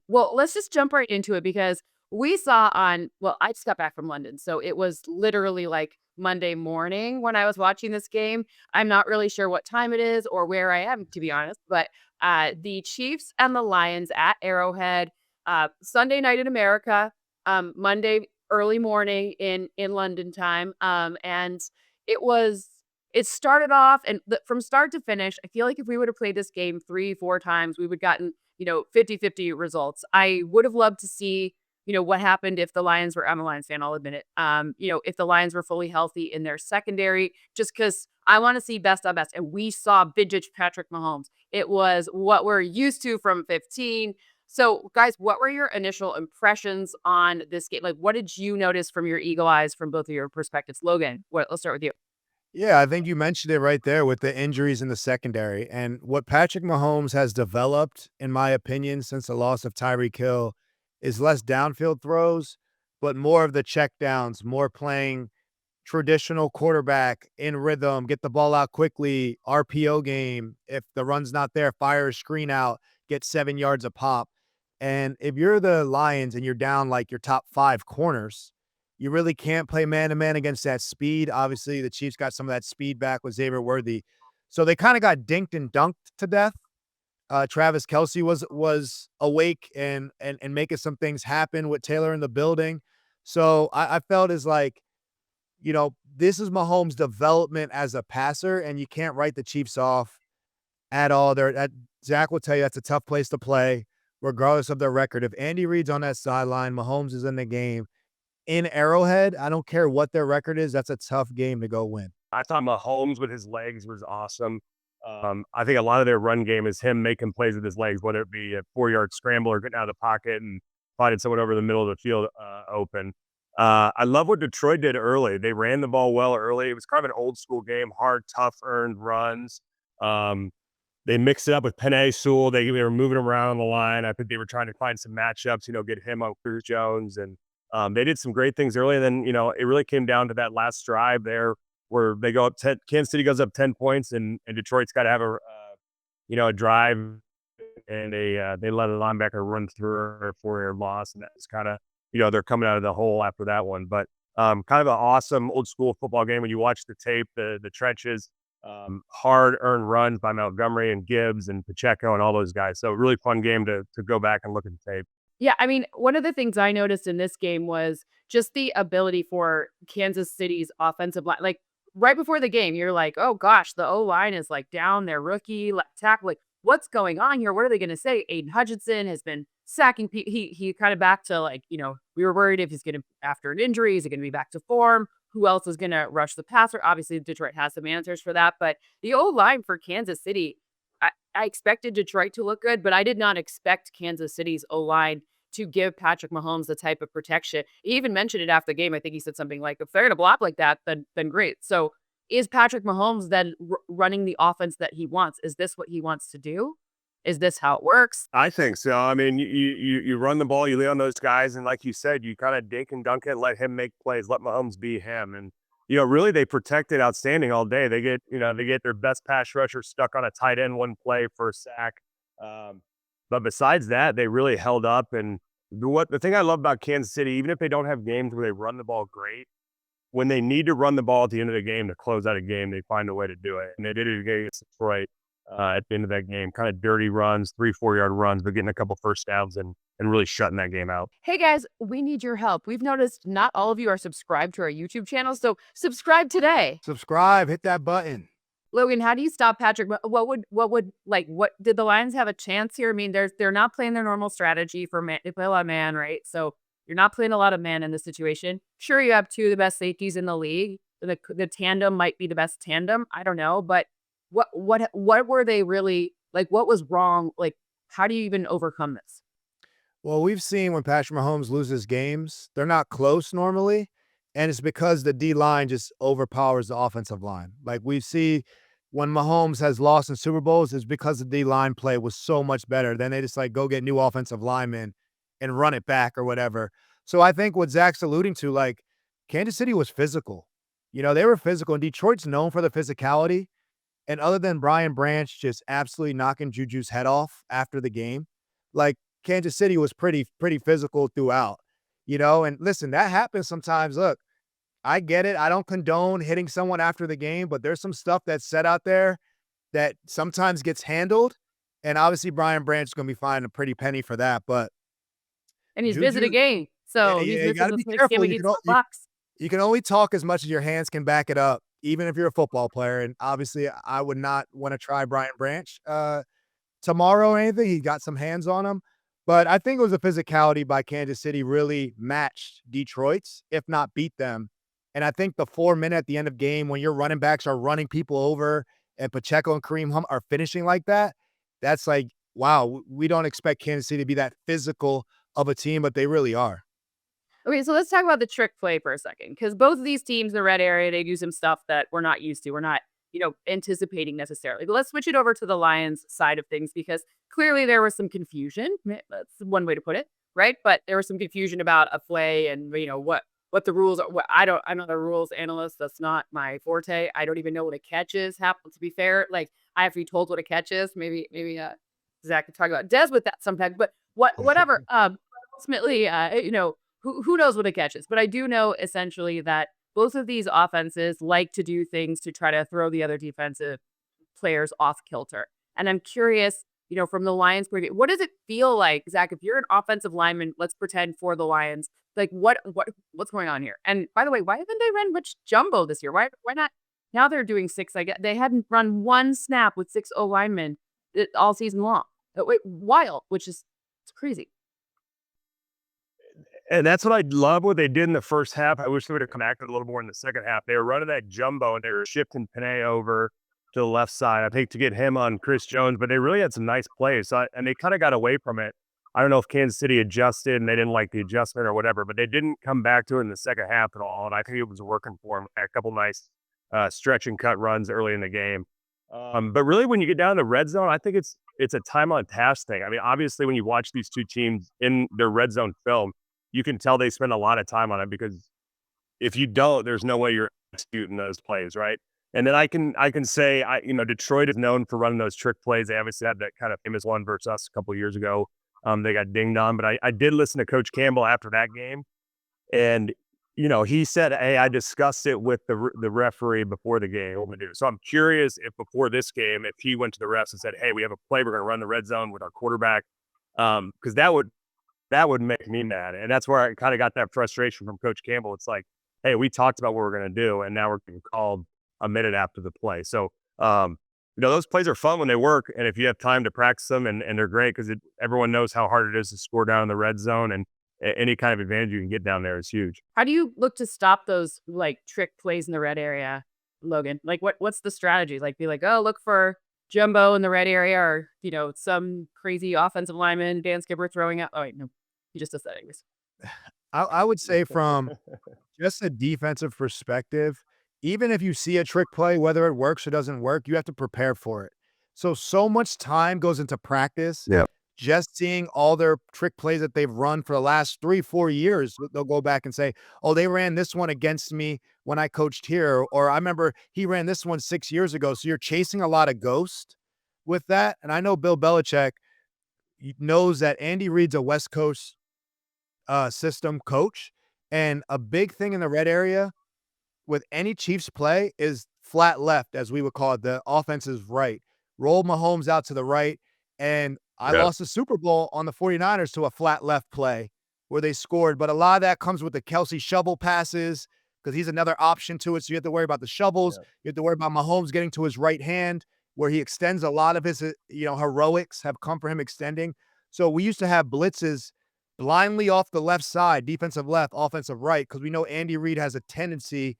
Well, let's just jump right into it because we saw I just got back from London. So it was literally like Monday morning when I was watching this game. I'm not really sure what time it is or where I am, to be honest, but the Chiefs and the Lions at Arrowhead, Sunday night in America, Monday early morning in London time. And it was it started off from start to finish. I feel like if we would have played this game 3, 4 times, we would gotten 50-50 results. I would have loved to see, what happened if the Lions were I'm a Lions fan, I'll admit it. If the Lions were fully healthy in their secondary, just because I want to see best on best. And we saw vintage Patrick Mahomes. It was what we're used to from 15. So, guys, what were your initial impressions on this game? Like, what did you notice from your eagle eyes from both of your perspectives? Logan, let's start with you. Yeah, I think you mentioned it right there with the injuries in the secondary. And what Patrick Mahomes has developed, in my opinion, since the loss of Tyreek Hill is less downfield throws, but more of the check downs, more playing traditional quarterback in rhythm, get the ball out quickly, RPO game. If the run's not there, fire a screen out, get 7 yards a pop. And if you're the Lions and you're down like your top five corners, you really can't play man to man against that speed. Obviously, the Chiefs got some of that speed back with Xavier Worthy. So they kind of got dinked and dunked to death. Travis Kelsey was awake and making some things happen with Taylor in the building. So I felt as like, this is Mahomes' development as a passer, and you can't write the Chiefs off at all. Zach will tell you that's a tough place to play, regardless of their record. If Andy Reid's on that sideline, Mahomes is in the game. In Arrowhead, I don't care what their record is, that's a tough game to go win. I thought Mahomes with his legs was awesome. I think a lot of their run game is him making plays with his legs, whether it be a 4-yard scramble or getting out of the pocket and finding someone over the middle of the field open. I love what Detroit did early. They ran the ball well early. It was kind of an old school game, hard, tough, earned runs. Um, they mixed it up with Penei Sewell. They were moving around on the line. I think they were trying to find some matchups, get him on Cruz Jones. And they did some great things early. And then, it really came down to that last drive there where they go up 10, Kansas City goes up 10 points and Detroit's got to have a drive and they let a linebacker run through a 4-yard loss. And that's kind of, they're coming out of the hole after that one. But kind of an awesome old school football game. When you watch the tape, the trenches, hard earned runs by Montgomery and Gibbs and Pacheco and all those guys. So really fun game to go back and look at the tape. Yeah, I mean, one of the things I noticed in this game was just the ability for Kansas City's offensive line. Like right before the game, you're like, "Oh gosh, the O line is like down. Their rookie left tackle. Like, what's going on here? What are they going to say?" Aiden Hutchinson has been sacking. He kind of back to like we were worried if he's going to after an injury, is he going to be back to form? Who else is going to rush the passer? Obviously, Detroit has some answers for that, but the O line for Kansas City. I expected Detroit to look good, but I did not expect Kansas City's O-line to give Patrick Mahomes the type of protection. He even mentioned it after the game. I think he said something like, "If they're going to block like that, then great." So, is Patrick Mahomes then running the offense that he wants? Is this what he wants to do? Is this how it works? I think so. I mean, you run the ball, you lay on those guys, and like you said, you kind of dink and dunk it, let him make plays, let Mahomes be him. And really they protected outstanding all day. They get their best pass rusher stuck on a tight end one play for a sack. Um, but besides that, they really held up. And the thing I love about Kansas City, even if they don't have games where they run the ball great, when they need to run the ball at the end of the game to close out a game, they find a way to do it. And they did it against Detroit at the end of that game. Kind of dirty runs, 3, 4 yard runs, but getting a couple first downs and really shutting that game out. Hey guys, we need your help. We've noticed not all of you are subscribed to our YouTube channel, so subscribe today. Subscribe, hit that button. Logan, how do you stop Patrick? What did the Lions have a chance here? I mean, they're not playing their normal strategy for man. They play a lot of man, right? So you're not playing a lot of man in this situation. Sure, you have two of the best safeties in the league. The tandem might be the best tandem. I don't know, but what were they really like? What was wrong? Like, how do you even overcome this? Well, we've seen when Patrick Mahomes loses games, they're not close normally, and it's because the D line just overpowers the offensive line. Like we see when Mahomes has lost in Super Bowls, it's because the D line play was so much better. Then they just like go get new offensive linemen and run it back or whatever. So I think what Zach's alluding to, like Kansas City was physical. They were physical, and Detroit's known for the physicality. And other than Brian Branch just absolutely knocking Juju's head off after the game, like Kansas City was pretty physical throughout, and listen, that happens sometimes. Look, I get it. I don't condone hitting someone after the game, but there's some stuff that's said out there that sometimes gets handled. And obviously, Brian Branch is going to be fined a pretty penny for that. But And he's missing a Juju, game, yeah, so he's yeah, you got missing to this be next game careful. against the Bucks. You can only talk as much as your hands can back it up, even if you're a football player. And obviously, I would not want to try Brian Branch tomorrow or anything. He got some hands on him. But I think it was a physicality by Kansas City really matched Detroit's, if not beat them. And I think the 4 minute at the end of game when your running backs are running people over and Pacheco and Kareem Hunt are finishing like that, that's like, wow, we don't expect Kansas City to be that physical of a team, but they really are. Okay, so let's talk about the trick play for a second, because both of these teams in the red area, they do some stuff that we're not used to. We're not, anticipating necessarily. But let's switch it over to the Lions side of things, because clearly there was some confusion. That's one way to put it, right? But there was some confusion about a play and what the rules are. I'm not a rules analyst. That's not my forte. I don't even know what a catch is. Happen to be fair, like I have to be told what a catch is. Maybe Zach could talk about Des with that sometimes. But whatever. Ultimately, who knows what a catch is? But I do know essentially that both of these offenses like to do things to try to throw the other defensive players off kilter. And I'm curious, from the Lions' point of view, what does it feel like, Zach, if you're an offensive lineman, let's pretend for the Lions, like what's going on here? And by the way, why haven't they run much jumbo this year? Why not? Now they're doing six. I guess they hadn't run one snap with 6 linemen all season long. Wild, which is it's crazy. And that's what I love what they did in the first half. I wish they would have come acted a little more in the second half. They were running that jumbo and they were shifting Panay over to the left side, I think, to get him on Chris Jones, but they really had some nice plays. And they kind of got away from it. I don't know if Kansas City adjusted and they didn't like the adjustment or whatever, but they didn't come back to it in the second half at all. And I think it was working for them. A couple nice stretch and cut runs early in the game. But really, when you get down to the red zone, I think it's a time on task thing. I mean, obviously, when you watch these two teams in their red zone film, you can tell they spend a lot of time on it, because if you don't, there's no way you're executing those plays, right? And then I can say, Detroit is known for running those trick plays. They obviously had that kind of famous one versus us a couple of years ago. They got dinged on, but I did listen to Coach Campbell after that game, and he said, "Hey, I discussed it with the referee before the game. What we do." So I'm curious if before this game, if he went to the refs and said, "Hey, we have a play. We're going to run the red zone with our quarterback," because that would make me mad. And that's where I kind of got that frustration from Coach Campbell. It's like, hey, we talked about what we're going to do, and now we're getting called a minute after the play. So, those plays are fun when they work. And if you have time to practice them, and they're great, because everyone knows how hard it is to score down in the red zone, and any kind of advantage you can get down there is huge. How do you look to stop those trick plays in the red area, Logan? Like what's the strategy? Like be like, oh, look for jumbo in the red area, or some crazy offensive lineman, Dan Skipper throwing out. Oh wait, no, he just does that anyways. I would say from just a defensive perspective, even if you see a trick play, whether it works or doesn't work, you have to prepare for it. So much time goes into practice. Yeah. Just seeing all their trick plays that they've run for the last 3-4 years, they'll go back and say, oh, they ran this one against me when I coached here, or I remember he ran this one 6 years ago. So you're chasing a lot of ghosts with that. And I know Bill Belichick knows that Andy Reid's a West Coast system coach, and a big thing in the red area with any Chiefs play is flat left, as we would call it. The offense is right. Roll Mahomes out to the right. And I lost the Super Bowl on the 49ers to a flat left play where they scored. But a lot of that comes with the Kelsey shovel passes, because he's another option to it. So you have to worry about the shovels. Yeah. You have to worry about Mahomes getting to his right hand, where he extends. A lot of his heroics have come for him extending. So we used to have blitzes blindly off the left side, defensive left, offensive right, because we know Andy Reid has a tendency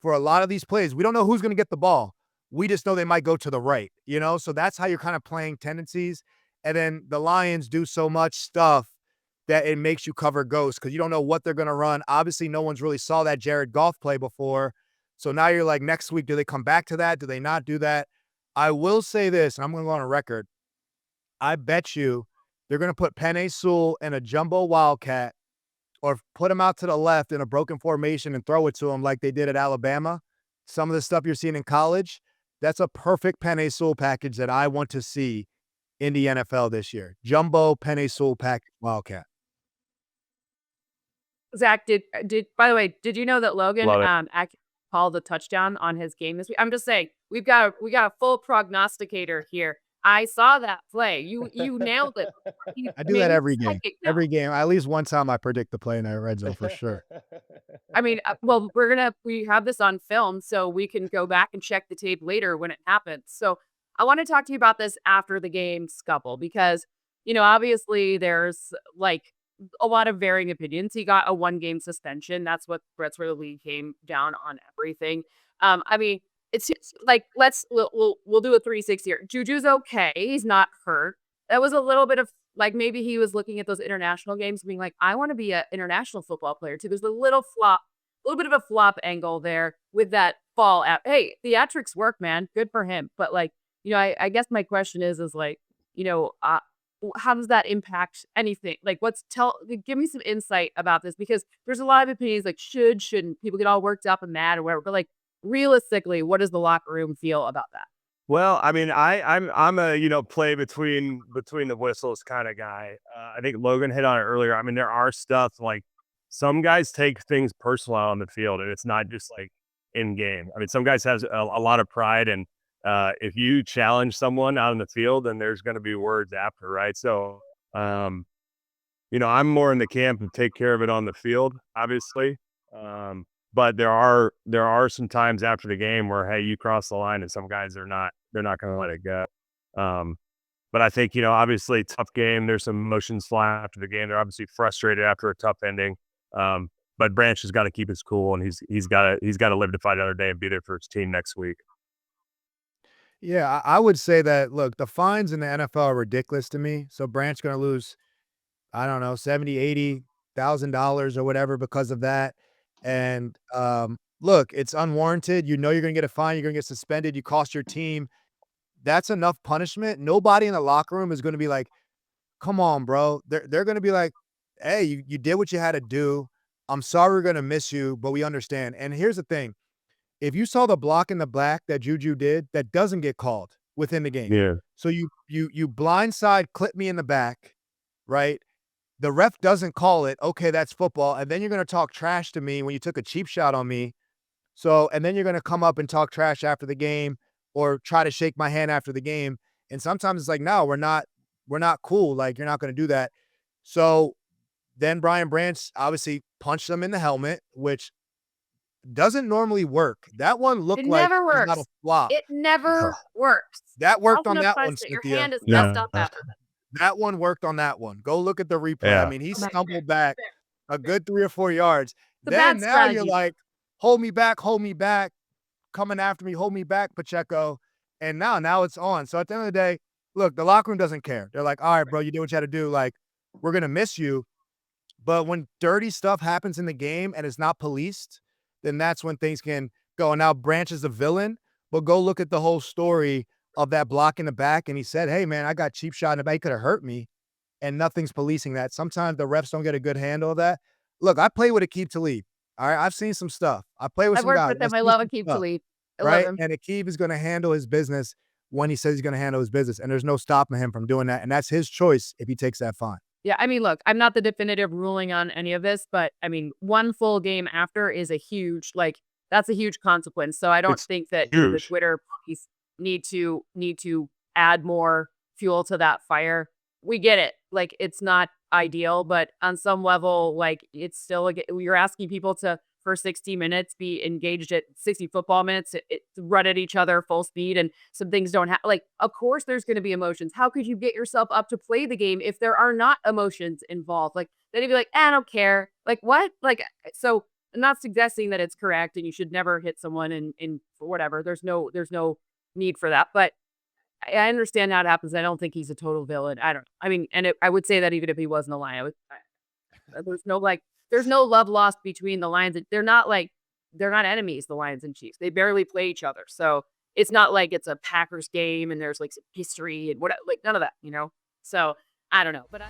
for a lot of these plays. We don't know who's going to get the ball. We just know they might go to the right, So that's how you're kind of playing tendencies. And then the Lions do so much stuff that it makes you cover ghosts, because you don't know what they're going to run. Obviously, no one's really saw that Jared Goff play before. So now you're like, next week, do they come back to that? Do they not do that? I will say this, and I'm going to go on a record. I bet you they're going to put Penei Sewell in a jumbo wildcat, or put him out to the left in a broken formation and throw it to him like they did at Alabama. Some of the stuff you're seeing in college, that's a perfect Penei Sewell package that I want to see in the NFL this year. Jumbo Penny Sewell Packers Wildcat. Zach, by the way, did you know that Logan Love it. called a touchdown on his game this week? I'm just saying, we got a full prognosticator here. I saw that play. You nailed it. I do that every game. Psychic now. Every game. At least one time I predict the play in the red zone for sure. I mean, well, we have this on film, so we can go back and check the tape later when it happens. So I want to talk to you about this after the game scuffle because, obviously there's like a lot of varying opinions. He got a 1-game suspension. That's where the league came down on everything. I mean, it's just like we'll do a 360 here. Juju's okay. He's not hurt. That was a little bit of like maybe he was looking at those international games being like, I want to be an international football player too. There's a little bit of a flop angle there with that fall out. Hey, theatrics work, man. Good for him. But like, I guess my question is like, how does that impact anything? Like, give me some insight about this because there's a lot of opinions like shouldn't people get all worked up and mad or whatever. But like realistically, what does the locker room feel about that? Well, I mean, I'm a play between the whistles kind of guy. I think Logan hit on it earlier. I mean, there are stuff like some guys take things personal out on the field, and it's not just like in game. I mean, some guys have a lot of pride, and if you challenge someone out in the field, then there's going to be words after, right? So, I'm more in the camp of take care of it on the field, obviously. But there are some times after the game where, hey, you cross the line and some guys they're not going to let it go. But I think, obviously tough game. There's some emotions flying after the game. They're obviously frustrated after a tough ending. But Branch has got to keep his cool and he's got to live to fight another day and be there for his team next week. Yeah, I would say that, look, the fines in the NFL are ridiculous to me. So Branch going to lose, I don't know, 70, 80,000 dollars or whatever because of that. And look, it's unwarranted. You're going to get a fine. You're going to get suspended. You cost your team. That's enough punishment. Nobody in the locker room is going to be like, come on, bro. They're going to be like, hey, you did what you had to do. I'm sorry we're going to miss you, but we understand. And here's the thing. If you saw the block in the black that Juju did, that doesn't get called within the game. Yeah. So you blindside clip me in the back, right? The ref doesn't call it. Okay, that's football. And then you're going to talk trash to me when you took a cheap shot on me. So, and then you're going to come up and talk trash after the game or try to shake my hand after the game. And sometimes it's like, no, we're not cool. Like, you're not going to do that. So then Brian Branch obviously punched him in the helmet, which doesn't normally work. That one looked like Never it was works. not a flop. It never works. That worked on Often that applies one, that your Cynthia. hand is messed up after that. That one worked on that one. Go look at the replay. Yeah. I mean, he stumbled back a good 3 or 4 yards. It's a Then bad now strategy. you're like, hold me back, coming after me, hold me back, Pacheco. And now it's on. So at the end of the day, look, the locker room doesn't care. They're like, all right, bro, you did what you had to do. Like, we're going to miss you. But when dirty stuff happens in the game and it's not policed, then that's when things can go. And now Branch is the villain, but go look at the whole story of that block in the back. And he said, hey, man, I got cheap shot in the back. He could have hurt me. And nothing's policing that. Sometimes the refs don't get a good handle of that. Look, I play with Aqib Talib. All right, I've seen some stuff. I play with I've some worked guys. with them. I've I seen love some Aqib stuff, Talib. I love right? him. And Aqib is going to handle his business when he says he's going to handle his business. And there's no stopping him from doing that. And that's his choice if he takes that fine. Yeah, I mean, look, I'm not the definitive ruling on any of this, but I mean, one full game after is a huge, that's a huge consequence. So I don't It's think that the huge. Twitter police need to add more fuel to that fire. We get it. Like, it's not ideal, but on some level, like, it's still, you're asking people to, for 60 minutes, be engaged at 60 football minutes, run at each other full speed, and some things don't have, like, of course there's going to be emotions. How could you get yourself up to play the game if there are not emotions involved? Like, then you'd be like, I don't care. Like, what? Like, so I'm not suggesting that it's correct and you should never hit someone in for whatever. There's no need for that. But I understand how it happens. I don't think he's a total villain. I don't know. I mean, and I would say that even if he wasn't a lion, there's no love lost between the Lions. They're not enemies, the Lions and Chiefs. They barely play each other. So it's not like it's a Packers game and there's like some history and none of that, So I don't know. But